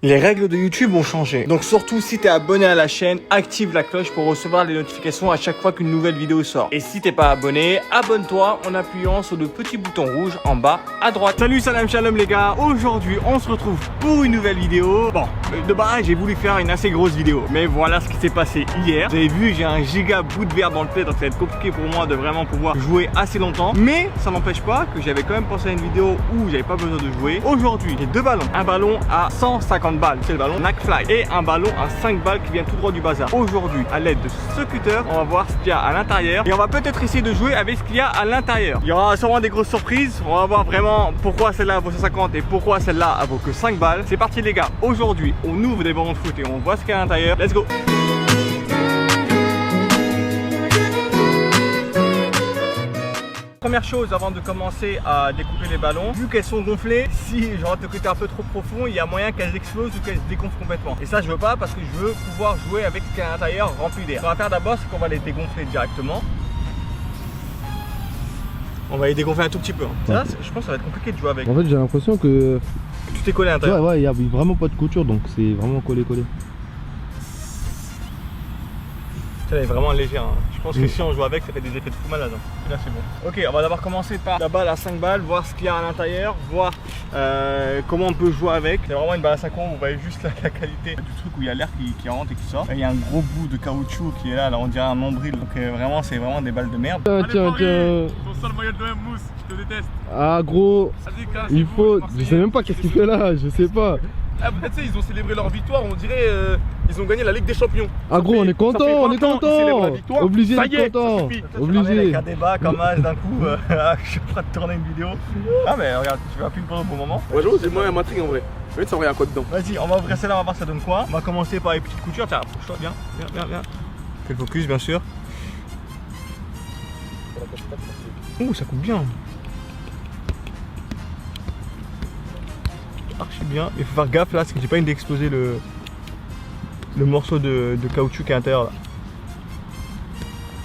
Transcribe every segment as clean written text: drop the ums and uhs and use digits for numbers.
Les règles de YouTube ont changé, donc surtout si t'es abonné à la chaîne, active la cloche pour recevoir les notifications à chaque fois qu'une nouvelle vidéo sort. Et si t'es pas abonné, abonne-toi en appuyant sur le petit bouton rouge en bas à droite. Salut, salam, shalom les gars, aujourd'hui on se retrouve pour une nouvelle vidéo. Bon, de base j'ai voulu faire une assez grosse vidéo, mais voilà ce qui s'est passé hier. Vous avez vu, j'ai un giga bout de verre dans le play, donc ça va être compliqué pour moi de vraiment pouvoir jouer assez longtemps. Mais ça n'empêche pas que j'avais quand même pensé à une vidéo où j'avais pas besoin de jouer. Aujourd'hui, j'ai deux ballons, un ballon à 150 balles, c'est le ballon Nakfly, et un ballon à 5 balles qui vient tout droit du bazar. Aujourd'hui, à l'aide de ce cutter, on va voir ce qu'il y a à l'intérieur et on va peut-être essayer de jouer avec ce qu'il y a à l'intérieur. Il y aura sûrement des grosses surprises, on va voir vraiment pourquoi celle-là vaut 150 et pourquoi celle-là vaut que 5 balles. C'est parti les gars, aujourd'hui on ouvre des ballons de foot et on voit ce qu'il y a à l'intérieur. Let's go. Première chose avant de commencer à découper les ballons, vu qu'elles sont gonflées, si je rentre le côté un peu trop profond, il y a moyen qu'elles explosent ou qu'elles se dégonflent complètement. Et ça je veux pas parce que je veux pouvoir jouer avec ce qu'il y a à l'intérieur rempli d'air. Ce qu'on va faire d'abord, c'est qu'on va les dégonfler directement. On va les dégonfler un tout petit peu. Là, je pense que ça va être compliqué de jouer avec. En fait j'ai l'impression que tu t'es collé à l'intérieur. Ouais, il n'y a vraiment pas de couture, donc c'est vraiment collé. Elle est vraiment légère, hein. Je pense que si on joue avec, ça fait des effets de fou malade. Là c'est bon. Ok, on va d'abord commencer par la balle à 5 balles, voir ce qu'il y a à l'intérieur, voir comment on peut jouer avec. C'est vraiment une balle à 5 euros, vous voyez juste la qualité du truc où il y a l'air qui rentre et qui sort. Et il y a un gros bout de caoutchouc qui est là, on dirait un nombril. Donc vraiment, c'est vraiment des balles de merde. Tiens. Ton sale maillot de même mousse, je te déteste. Ah gros, il faut... Je sais même pas qu'est-ce qu'il fait là, je sais pas. Ah bah tu sais, ils ont célébré leur victoire, on dirait ils ont gagné la Ligue des Champions. Ah gros, on est content, obligé d'être content. Obligé. Avec un débat comme As d'un coup, je suis en train de tourner une vidéo. Ah mais regarde, tu vas plus le au bon moment. Ouais, j'avoue, c'est moi un m'intrigue en vrai. Je vais te savoir il y a quoi dedans. Vas-y, on va ouvrir celle-là, on va voir ça donne quoi. On va commencer par les petites coutures. Tiens, approche-toi, viens. Fais le focus bien sûr. Ouh, ça coupe bien. Archi bien, il faut faire gaffe là parce que j'ai pas envie d'exploser le morceau de caoutchouc qui est à l'intérieur là.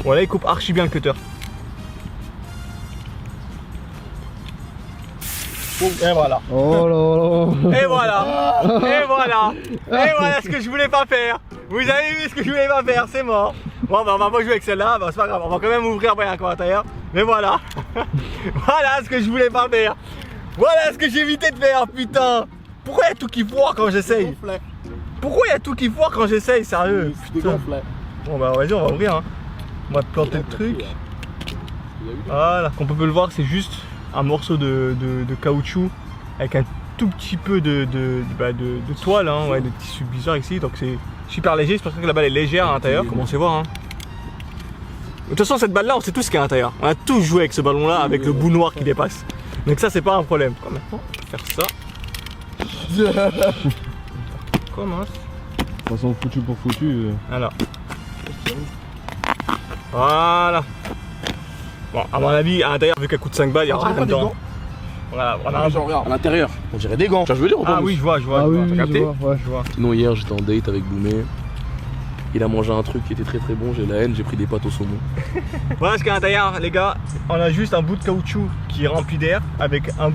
Voilà, il coupe archi bien le cutter. Et voilà. Oh là là. Et voilà. Et voilà ce que je voulais pas faire. Vous avez vu ce que je voulais pas faire, c'est mort. Bon bah on va pas jouer avec celle-là, bah, c'est pas grave, on va quand même ouvrir après un commentaire. Mais voilà. Voilà ce que je voulais pas faire. Voilà ce que j'ai évité de faire, putain. Pourquoi il y a tout qui foire quand j'essaye? Pourquoi il y a tout qui foire quand j'essaye, sérieux? Bon bah vas-y, on va ouvrir, hein. On va planter le truc. Voilà, comme on peut le voir, c'est juste un morceau de caoutchouc avec un tout petit peu de toile, hein, ouais, de tissu bizarre ici. Donc c'est super léger, c'est pour ça que la balle est légère à l'intérieur. Commencez à voir, hein. De toute façon, cette balle là, on sait tous ce qu'il y a à l'intérieur. On a tous joué avec ce ballon là, avec le bout noir qui dépasse. Donc ça c'est pas un problème. Maintenant on va faire ça. Commence. De toute façon foutu pour foutu. Alors. Voilà. Bon, à mon avis, à l'intérieur, vu qu'elle coûte 5 balles, il y aura rien dedans. Voilà, voilà. Genre, regarde, à l'intérieur, on dirait des gants. Je veux dire, ah oui, je vois. Ah oui, T'as capté? je vois. Sinon hier j'étais en date avec Boumé. Il a mangé un truc qui était très bon, j'ai la haine, j'ai pris des pâtes au saumon. Voilà ce qu'il y a à l'intérieur les gars, on a juste un bout de caoutchouc qui est rempli d'air avec un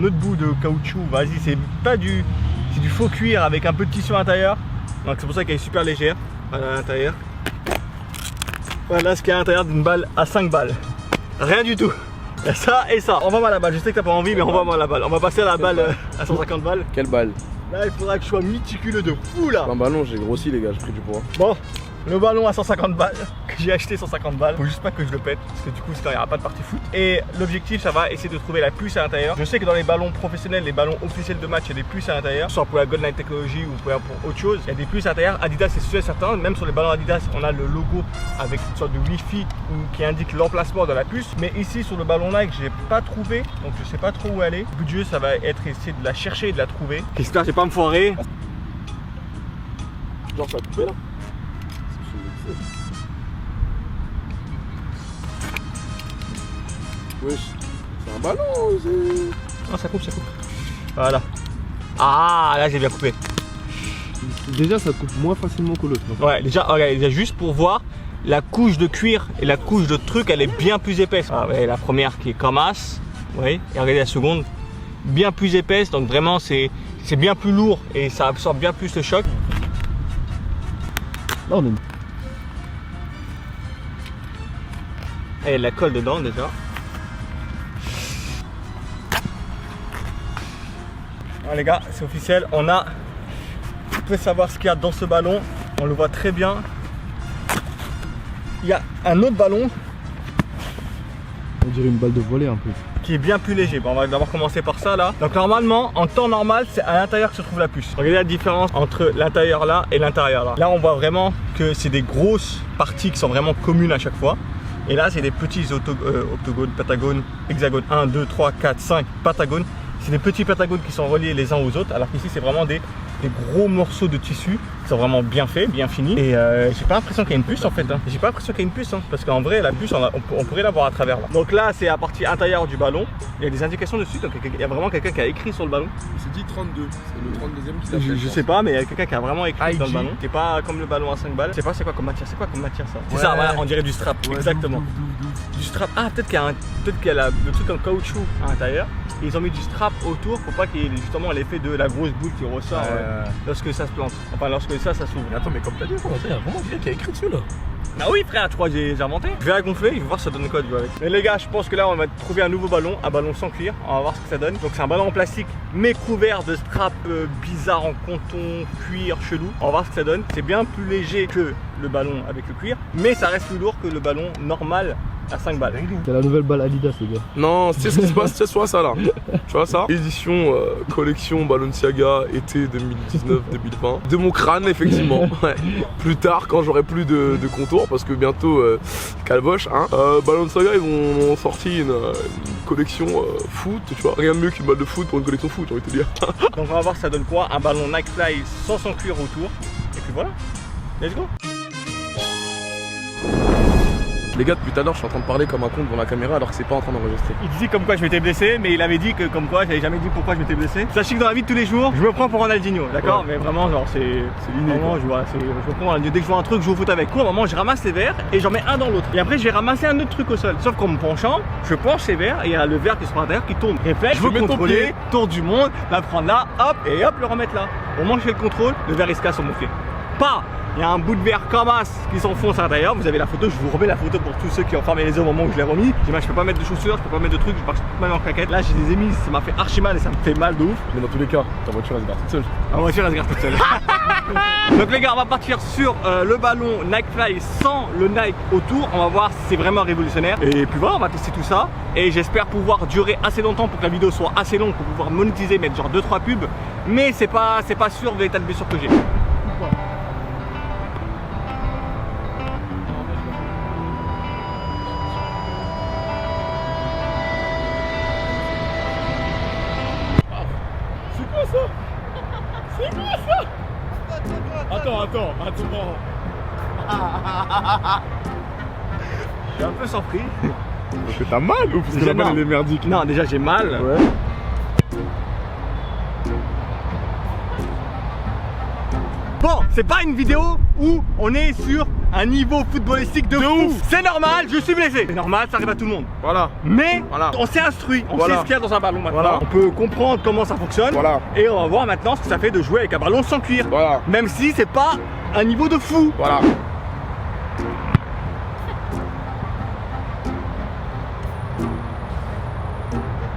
autre bout de caoutchouc, vas-y c'est pas du... c'est du faux cuir avec un peu de tissu à l'intérieur. Donc c'est pour ça qu'elle est super légère, voilà à l'intérieur. Voilà ce qu'il y a à l'intérieur d'une balle à 5 balles. Rien du tout. Il y a ça et ça. On va voir la balle, je sais que t'as pas envie mais on va voir la balle. On va passer à la balle à 150 balles. Quelle balle? Là il faudra que je sois méticuleux de fou là. Un ballon, j'ai grossi les gars, j'ai pris du poids. Bon, le ballon à 150 balles, que j'ai acheté 150 balles, faut juste pas que je le pète, parce que du coup sinon il n'y aura pas de partie foot. Et l'objectif ça va essayer de trouver la puce à l'intérieur. Je sais que dans les ballons professionnels, les ballons officiels de match, il y a des puces à l'intérieur, soit pour la Goldline Technology ou pour autre chose. Il y a des puces à l'intérieur, Adidas c'est sûr et certain, même sur les ballons Adidas on a le logo avec une sorte de Wi-Fi qui indique l'emplacement de la puce. Mais ici sur le ballon Nike j'ai pas trouvé, donc je sais pas trop où aller. Le but du jeu ça va être essayer de la chercher et de la trouver. J'espère que j'ai pas me foirer. Genre ça a coupé là? Wesh, c'est un ballon, c'est... Non ça coupe. Voilà. Ah là j'ai bien coupé. Déjà ça coupe moins facilement que l'autre. Ouais déjà, regarde, déjà juste pour voir la couche de cuir et la couche de truc elle est bien plus épaisse. Ah ouais, la première qui est comme as, oui, et regardez la seconde bien plus épaisse, donc vraiment c'est c'est bien plus lourd et ça absorbe bien plus le choc. Là on est... Et il y a de la colle dedans déjà. Alors les gars, c'est officiel, on peut savoir ce qu'il y a dans ce ballon, on le voit très bien. Il y a un autre ballon. On dirait une balle de volley un peu. Qui est bien plus léger. Bon, on va d'abord commencer par ça là. Donc normalement, en temps normal, c'est à l'intérieur que se trouve la puce. Regardez la différence entre l'intérieur là et l'intérieur là. Là, on voit vraiment que c'est des grosses parties qui sont vraiment communes à chaque fois. Et là, c'est des petits octogones, pentagones, hexagones. 1, 2, 3, 4, 5 pentagones. C'est des petits pentagones qui sont reliés les uns aux autres. Alors qu'ici, c'est vraiment des gros morceaux de tissu qui sont vraiment bien faits, bien finis. Et j'ai pas l'impression qu'il y a une puce en fait. Hein. J'ai pas l'impression qu'il y a une puce. Hein. Parce qu'en vrai, la puce, on pourrait la voir à travers là. Donc là, c'est la partie intérieure du ballon. Il y a des indications dessus. Donc il y a vraiment quelqu'un qui a écrit sur le ballon. C'est dit 32. C'est le 32e qui l'a fait. Je sais pas, mais il y a quelqu'un qui a vraiment écrit dans le ballon. C'est pas comme le ballon à 5 balles. Je sais pas c'est quoi comme matière. C'est quoi comme matière ça? C'est ça, voilà, on dirait du strap. Ouais, exactement. Du strap. Ah, peut-être qu'il y a, le truc en caoutchouc à l'intérieur. Et ils ont mis du strap autour pour pas qu'il y ait justement l'effet de la grosse boule qui ressort lorsque ça se plante. Enfin, lorsque ça s'ouvre. Attends, mais comme t'as dit, il y a vraiment quelqu'un qui a écrit dessus là. Ah oui frère, tu crois que j'ai inventé? Je vais la gonfler, je vais voir ça donne quoi de jouer avec. Mais les gars, je pense que là on va trouver un nouveau ballon, un ballon sans cuir, on va voir ce que ça donne. Donc c'est un ballon en plastique mais couvert de straps bizarres en coton, cuir, chelou. On va voir ce que ça donne. C'est bien plus léger que le ballon avec le cuir, mais ça reste plus lourd que le ballon normal à 5 balles. C'est la nouvelle balle Adidas les gars. Non, c'est ce qui se passe, c'est soit ça là. Tu vois ça? Édition collection Balenciaga été 2019-2020. De mon crâne effectivement. Ouais. Plus tard quand j'aurai plus de contours parce que bientôt calboche hein. Balenciaga ils ont sorti une collection foot, tu vois. Rien de mieux qu'une balle de foot pour une collection foot, j'ai envie de te dire. Donc on va voir ça donne quoi? Un ballon Nike Fly sans son cuir autour. Et puis voilà. Let's go. Les gars, depuis tout à l'heure, je suis en train de parler comme un con devant la caméra alors que c'est pas en train d'enregistrer. Il disait comme quoi je m'étais blessé, mais il avait dit que comme quoi j'avais jamais dit pourquoi je m'étais blessé. Sachez que dans la vie de tous les jours, je me prends pour Ronaldinho, d'accord? Ouais. Mais vraiment, genre, c'est l'inné. Je me prends Ronaldinho. Dès que je vois un truc, je joue au foot avec. À un moment, je ramasse les verres et j'en mets un dans l'autre. Et après, je vais ramasser un autre truc au sol. Sauf qu'en me penchant, je penche ces verres et il y a le verre qui se prend à l'intérieur qui tombe. Réflexe, je veux contrôler, tour du monde, la prendre là, hop, et hop, le remettre là. Au moment où je fais le contrôle, le verre il se casse sur mon pied. Pas! Il y a un bout de verre comme as qui s'enfonce à l'intérieur. Vous avez la photo, je vous remets la photo pour tous ceux qui ont fermé les yeux au moment où je l'ai remis. J'ai dit, je peux pas mettre de chaussures, je peux pas mettre de trucs, je marche toute ma main en claquette. Là, j'ai des émises, ça m'a fait archi mal et ça me fait mal de ouf. Mais dans tous les cas, ta voiture elle se garde toute seule. Ma voiture elle se garde toute seule. Donc les gars, on va partir sur le ballon Nike Fly sans le Nike autour. On va voir si c'est vraiment révolutionnaire. Et puis voilà, on va tester tout ça. Et j'espère pouvoir durer assez longtemps pour que la vidéo soit assez longue pour pouvoir monétiser, mettre genre 2-3 pubs. Mais c'est pas sûr de l'état de blessure que j'ai. Attends. Je suis un peu surpris. Parce que t'as mal ou parce que la balle elle est merdique? Non, déjà j'ai mal. Ouais. Bon, c'est pas une vidéo où on est sur un niveau footballistique de ouf. C'est normal, je suis blessé. C'est normal, ça arrive à tout le monde. Voilà. Mais on s'est instruit, on sait ce qu'il y a dans un ballon maintenant. Voilà. On peut comprendre comment ça fonctionne. Voilà. Et on va voir maintenant ce que ça fait de jouer avec un ballon sans cuir. Voilà. Même si c'est pas un niveau de fou. Voilà.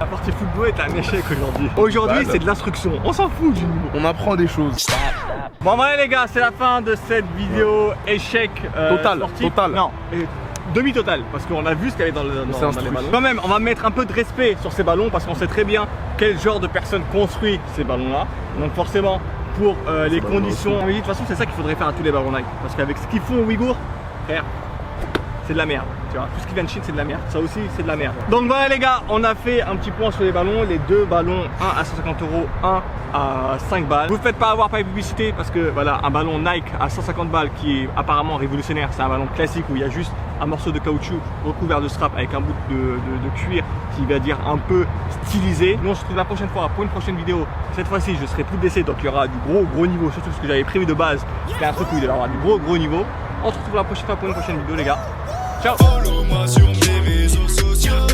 La partie football est un échec aujourd'hui. Aujourd'hui, c'est de l'instruction. On s'en fout du niveau. On apprend des choses. Bon, voilà les gars, c'est la fin de cette vidéo échec sportif. Total. Non, demi-total, parce qu'on a vu ce qu'il y avait dans les ballons. Quand même, on va mettre un peu de respect sur ces ballons parce qu'on sait très bien quel genre de personne construit ces ballons-là. Donc forcément, pour les conditions, on dit, de toute façon, c'est ça qu'il faudrait faire à tous les ballons Nike. Parce qu'avec ce qu'ils font aux Ouïghours, frère, c'est de la merde, tu vois, tout ce qui vient de Chine c'est de la merde, ça aussi c'est de la merde. Donc voilà les gars, on a fait un petit point sur les ballons, les deux ballons, un à 150 €, un à 5 balles. Vous faites pas avoir par les publicités parce que voilà, un ballon Nike à 150 balles qui est apparemment révolutionnaire, c'est un ballon classique où il y a juste un morceau de caoutchouc recouvert de strap avec un bout de cuir qui va dire un peu stylisé. Nous on se retrouve la prochaine fois pour une prochaine vidéo. Cette fois-ci je serai plus blessé donc il y aura du gros niveau, surtout ce que j'avais prévu de base, c'était un truc où il devait y avoir du gros niveau. On se retrouve la prochaine fois pour une prochaine vidéo les gars. Ciao. Follow-moi sur mes réseaux sociaux.